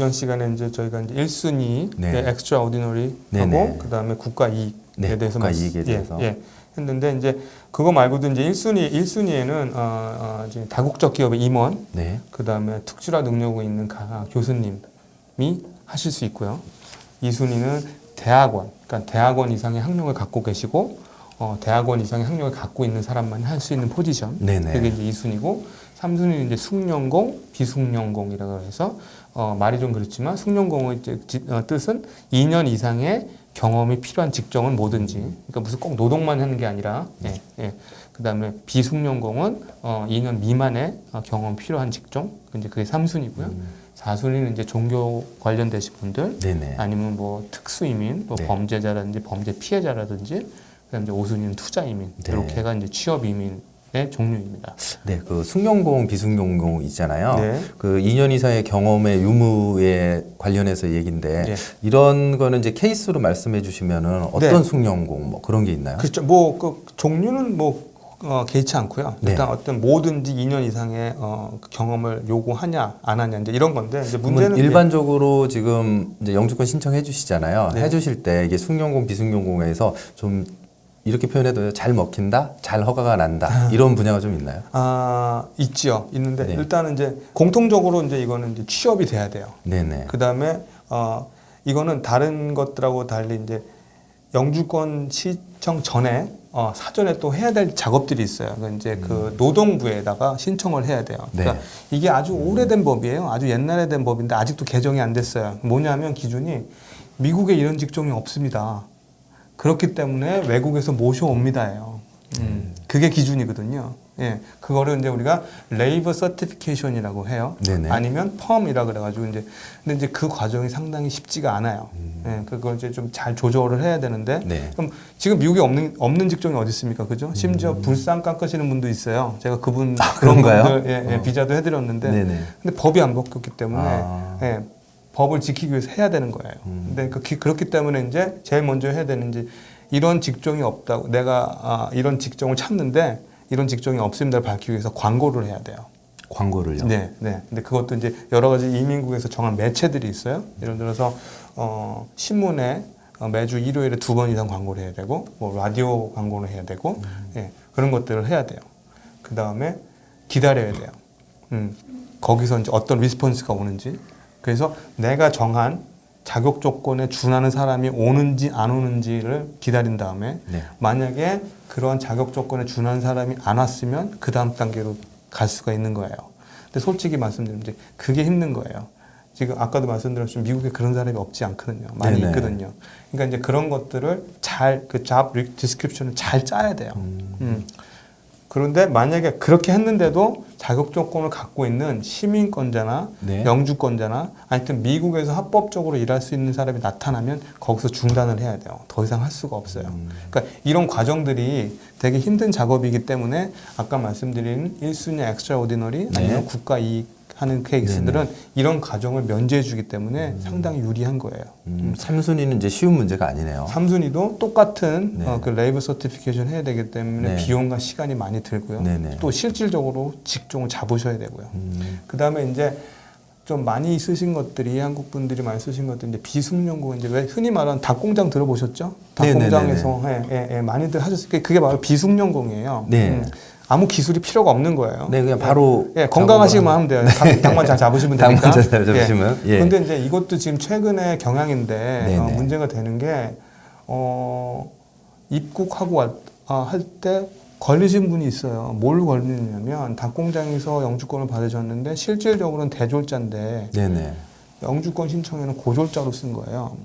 이전 시간에 이제 저희가 이제 1순위 네. 엑스트라 오디너리 네네. 하고 그다음에 국가 이익에 네, 대해서 국가 이익에 대해서. 했는데 이제 그거 말고도 이제 1순위에는 이제 다국적 기업의 임원, 네. 그다음에 특수라 능력이 있는 교수님이 하실 수 있고요. 2순위는 대학원, 그러니까 대학원 이상의 학력을 갖고 계시고 대학원 이상의 학력을 갖고 있는 사람만 할 수 있는 포지션. 네네. 그게 이제 2순위고 3순위는 이제 숙련공, 비숙련공이라고 해서 말이 좀 그렇지만 숙련공의 뜻은 2년 이상의 경험이 필요한 직종은 뭐든지, 그러니까 무슨 꼭 노동만 하는 게 아니라, 그다음에 비숙련공은 2년 미만의 경험 필요한 직종, 이제 그게 3순위고요. 4순위는 이제 종교 관련되신 분들, 네네. 아니면 뭐 특수이민, 또 네. 범죄자라든지 범죄 피해자라든지, 그다음에 이제 5순위는 투자이민, 네. 이렇게가 이제 취업이민의 종류입니다. 네, 그 숙련공, 비숙련공 있잖아요. 네. 그 2년 이상의 경험의 유무에 관련해서 얘기인데 네. 이런 거는 이제 케이스로 말씀해 주시면은 어떤 네. 숙련공 뭐 그런 게 있나요? 그렇죠. 뭐 그 종류는 뭐 개의치 않고요. 네. 일단 어떤 뭐든지 2년 이상의 경험을 요구하냐 안 하냐 이제 이런 건데 이제 그러면 문제는 일반적으로 지금 이제 영주권 신청해 주시잖아요. 네. 해주실 때 이게 숙련공, 비숙련공에서 좀 이렇게 표현해도 잘 먹힌다, 잘 허가가 난다 이런 분야가 좀 있나요? 있지요. 있는데 네. 일단은 이제 공통적으로 이제 이거는 이제 취업이 돼야 돼요. 네네. 그 다음에 이거는 다른 것들하고 달리 이제 영주권 신청 전에 사전에 또 해야 될 작업들이 있어요. 그 이제 그 노동부에다가 신청을 해야 돼요. 그러니까 네. 이게 아주 오래된 법이에요. 아주 옛날에 된 법인데 아직도 개정이 안 됐어요. 뭐냐면 기준이 미국에 이런 직종이 없습니다. 그렇기 때문에 외국에서 모셔옵니다예요. 그게 기준이거든요. 예, 그거를 이제 우리가 레이버 서티피케이션이라고 해요. 네네. 아니면 펌이라 그래가지고 이제 근데 이제 그 과정이 상당히 쉽지가 않아요. 예, 그걸 이제 좀 잘 조절을 해야 되는데 네. 그럼 지금 미국에 없는 직종이 어디 있습니까, 그죠? 심지어 불상 깎으시는 분도 있어요. 제가 그분 그런가요? 분들, 비자도 해드렸는데 네네. 근데 법이 안 바뀌었기 때문에 아. 법을 지키기 위해서 해야 되는 거예요. 근데 그렇기 때문에 이제 제일 먼저 해야 되는 이제 이런 직종이 없다고 내가 이런 직종을 찾는데 이런 직종이 없음을 밝히기 위해서 광고를 해야 돼요. 광고를요? 네, 네. 근데 그것도 이제 여러 가지 이민국에서 정한 매체들이 있어요. 예를 들어서 신문에 매주 일요일에 2번 이상 광고를 해야 되고, 뭐 라디오 광고를 해야 되고, 그런 것들을 해야 돼요. 그 다음에 기다려야 돼요. 거기서 이제 어떤 리스폰스가 오는지. 그래서 내가 정한 자격 조건에 준하는 사람이 오는지 안 오는지를 기다린 다음에 네. 만약에 그러한 자격 조건에 준하는 사람이 안 왔으면 그 다음 단계로 갈 수가 있는 거예요. 근데 솔직히 말씀드리면 이제 그게 힘든 거예요. 지금 아까도 말씀드렸지만 미국에 그런 사람이 없지 않거든요. 많이 네네. 있거든요. 그러니까 이제 그런 것들을 잘 그 잡 디스크립션을 잘 짜야 돼요. 그런데 만약에 그렇게 했는데도 자격 조건을 갖고 있는 시민권자나 네. 영주권자나 아니면 미국에서 합법적으로 일할 수 있는 사람이 나타나면 거기서 중단을 해야 돼요. 더 이상 할 수가 없어요. 그러니까 이런 과정들이 되게 힘든 작업이기 때문에 아까 말씀드린 1순위 엑스트라 오디너리 아니면 네. 국가 이익 하는 케이스들은 이런 과정을 면제해 주기 때문에 상당히 유리한 거예요. 3순위는 이제 쉬운 문제가 아니네요. 3순위도 똑같은 네. 그 레이버 서티피케이션 해야 되기 때문에 네. 비용과 시간이 많이 들고요. 네네. 또 실질적으로 직종을 잡으셔야 되고요. 그 다음에 이제 좀 많이 쓰신 것들이 한국 분들이 많이 쓰신 것들이 이제 비숙련공 이제 왜 흔히 말하는 닭공장 들어보셨죠? 닭공장에서 많이들 하셨으니까 그게 바로 비숙련공이에요. 네. 아무 기술이 필요가 없는 거예요. 네, 그냥 바로 건강하시기만 하면 돼요. 닭만 잘 잡으시면 되니까. 닭만 잘 잡으시면. 예. 근데 이제 이것도 지금 최근의 경향인데 네네. 문제가 되는 게 입국하고 할 때 걸리신 분이 있어요. 뭘 걸리냐면 닭공장에서 영주권을 받으셨는데 실질적으로는 대졸자인데 네네. 영주권 신청에는 고졸자로 쓴 거예요.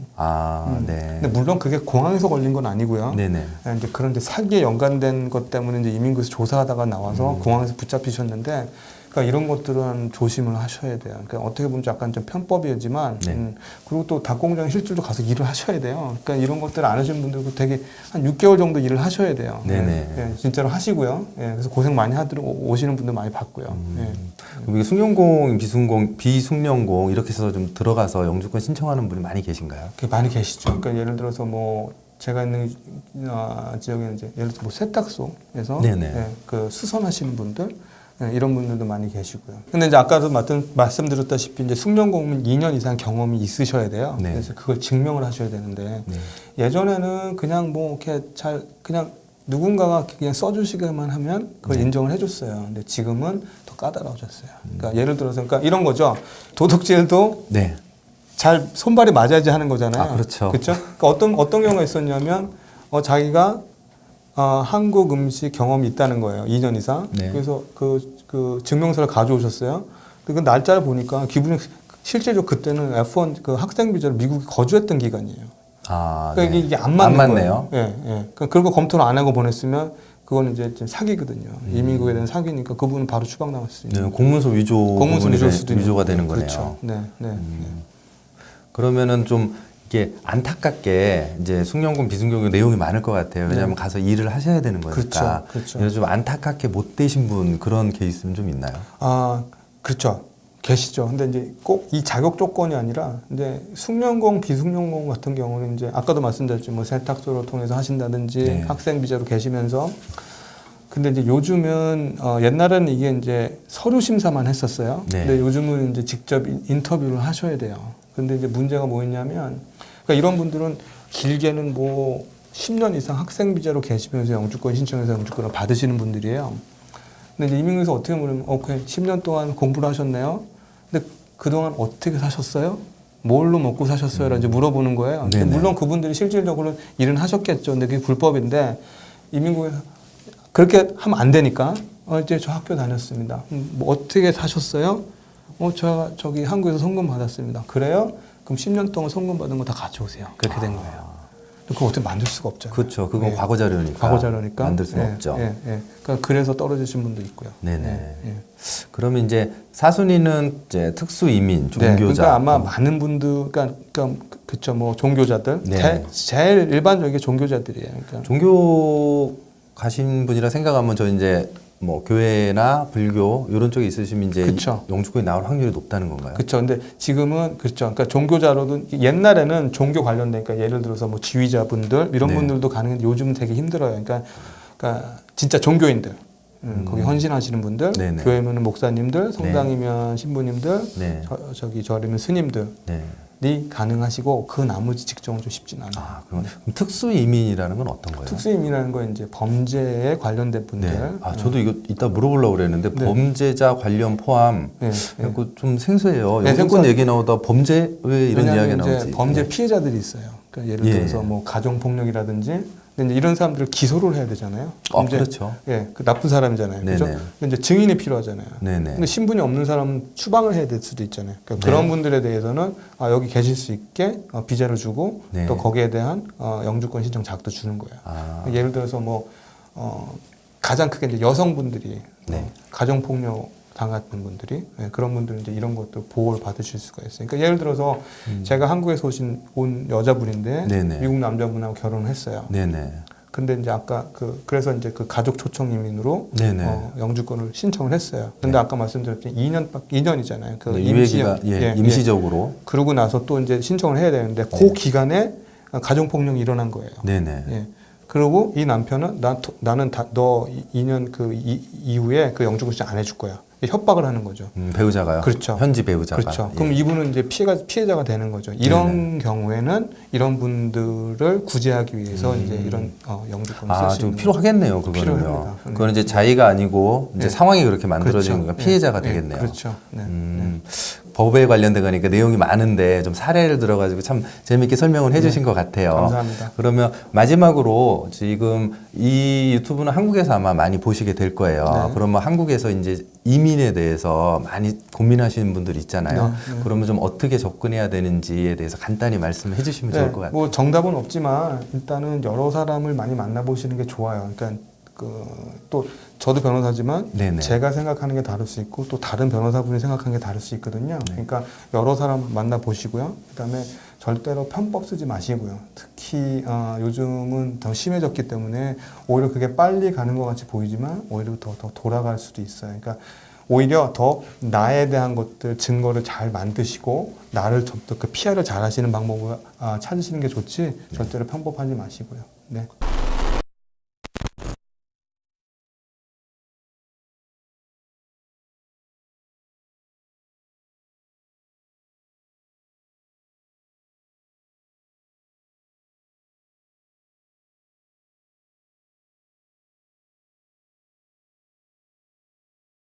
네. 근데 물론 그게 공항에서 걸린 건 아니고요. 네네. 이제 그런데 사기에 연관된 것 때문에 이제 이민국에서 조사하다가 나와서 공항에서 붙잡히셨는데, 그러니까 이런 것들은 조심을 하셔야 돼요. 그러니까 어떻게 보면 약간 좀 편법이지만, 네. 그리고 또 닭공장 실질로 가서 일을 하셔야 돼요. 그러니까 이런 것들을 안 하시는 분들도 되게 한 6개월 정도 일을 하셔야 돼요. 네네. 진짜로 하시고요. 그래서 고생 많이 하도록 오시는 분들 많이 봤고요. 그럼 이게 숙련공, 비숙련공 이렇게 해서 좀 들어가서 영주권 신청하는 분이 많이 계신가요? 그게 많이 계시죠. 그러니까 예를 들어서 뭐 제가 있는 지역에는 이제 예를 들어 뭐 세탁소에서 네네. 그 수선하시는 분들, 예, 이런 분들도 많이 계시고요. 근데 이제 아까도 말씀드렸다시피 이제 숙련공무원 2년 이상 경험이 있으셔야 돼요. 네. 그래서 그걸 증명을 하셔야 되는데 네. 예전에는 그냥 뭐 이렇게 그냥 누군가가 그냥 써주시기만 하면 그걸 네. 인정을 해줬어요. 근데 지금은 더 까다로워졌어요. 그러니까 예를 들어서 그러니까 이런 거죠. 도둑질도 네. 잘 손발이 맞아야지 하는 거잖아요. 아, 그렇죠. 그렇죠? 그러니까 어떤 경우가 있었냐면 자기가 한국 음식 경험이 있다는 거예요. 2년 이상. 네. 그래서 그 증명서를 가져오셨어요. 근데 그 날짜를 보니까 기분이 실제로 그때는 F1 그 학생 비자로 미국에 거주했던 기간이에요. 아, 그러니까 네. 이게 안 맞는 맞네요. 거예요. 예, 예. 그런 거 검토를 안 하고 보냈으면 그거는 이제 좀 사기거든요. 이민국에 대한 사기니까 그분은 바로 추방당할 수 있는. 네, 공문서 위조 공문서 부분이 위조일 수도 있는 위조가 거고. 되는 거네요. 그렇죠. 네, 네. 그러면은 좀 이게 안타깝게 이제 숙련공 비숙련공 내용이 많을 것 같아요. 왜냐하면 네. 가서 일을 하셔야 되는 거니까. 그렇죠, 그렇죠. 그래서 좀 안타깝게 못 되신 분 그런 케이스는 좀 있나요? 그렇죠. 계시죠. 근데 이제 꼭 이 자격 조건이 아니라 이제 숙련공, 비숙련공 같은 경우는 이제 아까도 말씀드렸죠. 뭐 세탁소를 통해서 하신다든지 네. 학생 비자로 계시면서 근데 이제 요즘은 옛날에는 이게 이제 서류 심사만 했었어요. 네. 근데 요즘은 이제 직접 인터뷰를 하셔야 돼요. 근데 이제 문제가 뭐였냐면 그러니까 이런 분들은 길게는 뭐 10년 이상 학생 비자로 계시면서 영주권 신청해서 영주권을 받으시는 분들이에요. 근데 이제 이민국에서 어떻게 물으면 오케이 10년 동안 공부를 하셨네요. 근데 그동안 어떻게 사셨어요? 뭘로 먹고 사셨어요? 라고 이제 물어보는 거예요. 근데 네네. 물론 그분들이 실질적으로 일은 하셨겠죠. 근데 그게 불법인데 이민국에서 그렇게 하면 안 되니까 이제 저 학교 다녔습니다. 뭐 어떻게 사셨어요? 저기 한국에서 송금 받았습니다. 그래요? 그럼 10년 동안 송금 받은 거 다 가져오세요. 그렇게 된 거예요. 그거 어떻게 만들 수가 없잖아요. 그렇죠. 그건 예. 과거 자료니까. 과거 자료니까 만들 수는 예, 없죠. 예, 예. 그러니까 그래서 떨어지신 분도 있고요. 네네. 예, 예. 그러면 이제 사순이는 이제 특수 이민, 네, 종교자. 그러니까 아마 많은 분들, 그러니까 그쵸, 뭐 종교자들, 네. 제일 일반적인 게 종교자들이에요. 그러니까 종교 가신 분이라 생각하면 저 이제 뭐 교회나 불교 이런 쪽에 있으시면 이제 그쵸. 영주권이 나올 확률이 높다는 건가요? 그렇죠. 근데 지금은 그렇죠. 그러니까 종교자로도 옛날에는 종교 관련되니까 예를 들어서 뭐 지휘자분들 이런 네. 분들도 가능한데 요즘은 되게 힘들어요. 그러니까 진짜 종교인들. 거기 헌신하시는 분들, 네네. 교회면 목사님들, 성당이면 신부님들, 네. 절이면 스님들이 네. 가능하시고 그 나머지 직종은 좀 쉽진 않아요. 아, 그럼 특수 이민이라는 건 어떤 거예요? 특수임이라는 건 이제 범죄에 관련된 분들. 네. 아, 저도 이거 이따 물어보려고 그랬는데 네. 범죄자 관련 포함. 네, 네. 그좀 생소해요. 네, 영주권 얘기 나오다 범죄 왜 이런 이야기가 왜냐하면 이제 나오지? 범죄 네. 피해자들이 있어요. 그러니까 예를 예. 들어서 뭐 가정 폭력이라든지, 근데 이제 이런 사람들을 기소를 해야 되잖아요. 그렇죠. 예, 그 나쁜 사람이잖아요. 그죠? 네네. 근데 이제 증인이 필요하잖아요. 네네. 근데 신분이 없는 사람은 추방을 해야 될 수도 있잖아요. 그러니까 네. 그런 분들에 대해서는 여기 계실 수 있게 비자를 주고 네. 또 거기에 대한 영주권 신청 자격도 주는 거예요. 아, 예를 들어서 뭐 가장 크게 이제 여성분들이 네. 가정 폭력 당했던 분들이 그런 분들은 이제 이런 것들 보호를 받으실 수가 있어요. 그러니까 예를 들어서 제가 한국에서 온 여자분인데 네네. 미국 남자분하고 결혼을 했어요. 네네. 근데 이제 아까 그래서 이제 그 가족 초청 이민으로 네네. 영주권을 신청을 했어요. 근데 아까 말씀드렸듯이 2년이잖아요. 그 네, 유예기가 임시적으로. 그러고 나서 또 이제 신청을 해야 되는데 그 기간에 가정 폭력이 일어난 거예요. 네네. 예. 그리고 이 남편은 나는 너 2년 이후에 그 영주권 신청 안 해줄 거야. 협박을 하는 거죠. 배우자가요? 그렇죠. 현지 배우자가. 그렇죠. 예. 그럼 이분은 이제 피해자가 되는 거죠. 이런 경우에는 이런 분들을 구제하기 위해서 이제 이런 영주권을 쓸 수 좀 있는 필요하겠네요, 그거는요. 필요합니다. 네. 그건 이제 자의가 아니고 이제 네. 상황이 그렇게 만들어진 그렇죠. 거니까 피해자가 네. 되겠네요. 그렇죠. 네. 법에 관련된 거니까 내용이 많은데 좀 사례를 들어가지고 참 재밌게 설명을 해주신 것 같아요. 감사합니다. 그러면 마지막으로 지금 이 유튜브는 한국에서 아마 많이 보시게 될 거예요. 네. 그러면 한국에서 이제 이민에 대해서 많이 고민하시는 분들 있잖아요. 네. 그러면 좀 어떻게 접근해야 되는지에 대해서 간단히 말씀해 주시면 좋을 것 같아요. 뭐 정답은 없지만 일단은 여러 사람을 많이 만나보시는 게 좋아요. 그러니까 또 저도 변호사지만 네네. 제가 생각하는 게 다를 수 있고 또 다른 변호사분이 생각하는 게 다를 수 있거든요. 네. 그러니까 여러 사람 만나보시고요. 그다음에 절대로 편법 쓰지 마시고요. 특히 요즘은 더 심해졌기 때문에 오히려 그게 빨리 가는 것 같이 보이지만 오히려 더 돌아갈 수도 있어요. 그러니까 오히려 더 나에 대한 것들 증거를 잘 만드시고 나를 좀 더 그 피해를 잘 하시는 방법을 찾으시는 게 좋지 절대로 편법하지 마시고요. 네.